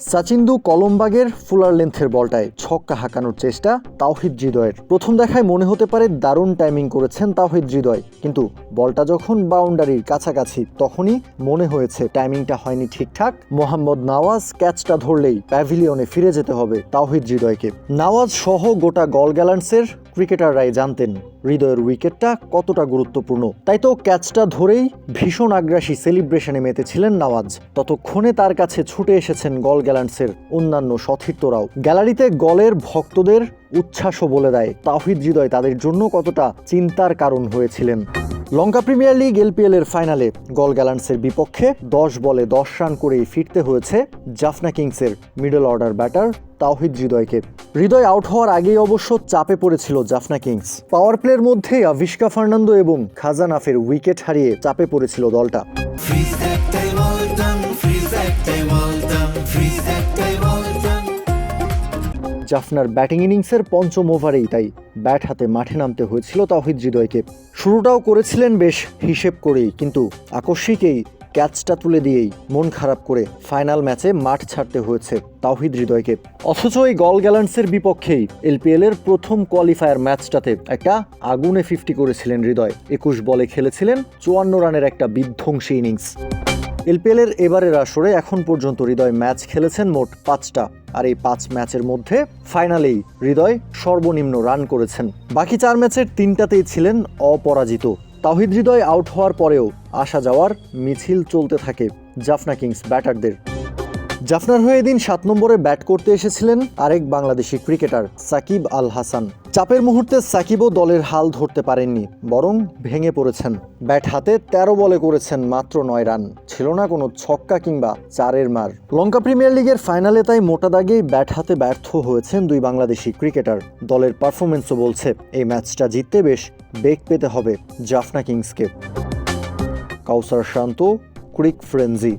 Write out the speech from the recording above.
সাচিন্দু কলমবাগের fuller লেন্থের বলটায় ছক্কা হাঁকানোর চেষ্টা তাওহিদ হৃদয়ের। প্রথম দেখায় মনে হতে পারে দারুণ টাইমিং করেছেন তাওহিদ হৃদয়, কিন্তু বলটা যখন বাউন্ডারির কাছাকাছি তখনই মনে হয়েছে টাইমিংটা হয়নি ঠিকঠাক। মোহাম্মদ নওয়াজ ক্যাচটা ধরলেই প্যাভিলিয়নে ফিরে যেতে হবে তাওহিদ হৃদয়কে। নওয়াজ সহ গোটা গল গ্যালান্টসের ক্রিকেটাররাই জানতেন হৃদয়ের উইকেটটা কতটা গুরুত্বপূর্ণ, তাই তো ক্যাচটা ধরেই ভীষণ আগ্রাসী সেলিব্রেশনে মেতেছিলেন নওয়াজ। ততক্ষণে তার কাছে ছুটে এসেছেন গল গ্যালান্টসের অন্যান্য সতীর্থরাও। গ্যালারিতে গলের ভক্তদের উচ্ছ্বাসও বলে দেয় তাওহিদ হৃদয় তাদের জন্য কতটা চিন্তার কারণ হয়েছিলেন। লঙ্কা প্রিমিয়ার লিগ LPL এর ফাইনালে গল গ্যালান্টসের বিপক্ষে 10 বলে 10 রান করেই ফিরতে হয়েছে জাফনা কিংসের মিডল অর্ডার ব্যাটার তাওহিদ হৃদয়কে। হৃদয় আউট হওয়ার আগেই অবশ্য চাপে পড়েছিল জাফনা কিংস। পাওয়ার প্লের মধ্যে আভিষ্কা ফার্নান্দো এবং খাজানাফের উইকেট হারিয়ে চাপে পড়েছিল দলটা। জাফনার ব্যাটিং ইনিংসের পঞ্চম ওভারেই তাই ব্যাট হাতে মাঠে নামতে হয়েছিল তাওহিদ হৃদয়কে। শুরুটাও করেছিলেন বেশ হিসেব করেই, কিন্তু আকস্মিকেই ক্যাচটা তুলে দিয়েই মন খারাপ করে ফাইনাল ম্যাচে মাঠ ছাড়তে হয়েছে তাওহিদ হৃদয়কে। অথচ এই গল গ্যালান্টসের বিপক্ষেই LPL এর প্রথম কোয়ালিফায়ার ম্যাচটাতে একটা আগুনে 50 করেছিলেন হৃদয়। 21 বলে খেলেছিলেন 54 রানের একটা বিধ্বংসী ইনিংস। LPL এর এবারের আসরে এখন পর্যন্ত হৃদয় ম্যাচ খেলেছেন মোট 5টা, আর এই 5 ম্যাচের মধ্যে ফাইনালেই হৃদয় সর্বনিম্ন রান করেছেন। বাকি 4 ম্যাচের 3টাতেই ছিলেন অপরাজিত। তাওহিদ হৃদয় আউট হওয়ার পরেও আসা যাওয়ার মিছিল চলতে থাকে জাফনা কিংস ব্যাটারদের। জাফনার হয়ে এদিন 7 নম্বরে ব্যাট করতে এসেছিলেন আরেক বাংলাদেশি ক্রিকেটার সাকিব আল হাসান। চাপের মুহূর্তে সাকিবও দলের হাল ধরতে পারেননি, বরং ভেঙে পড়েছেন। ব্যাট হাতে 13 বলে করেছেন মাত্র 9 রান, ছিল না কোনো ছক্কা কিংবা চারের মার। লঙ্কা প্রিমিয়ার লিগের ফাইনালে তাই মোটা দাগেই ব্যাট হাতে ব্যর্থ হয়েছেন দুই বাংলাদেশি ক্রিকেটার। দলের পারফরমেন্সও বলছে এই ম্যাচটা জিততে বেশ বেগ পেতে হবে জাফনা কিংসকে। কাউসার শান্ত, ক্রিক ফ্রেন্জি।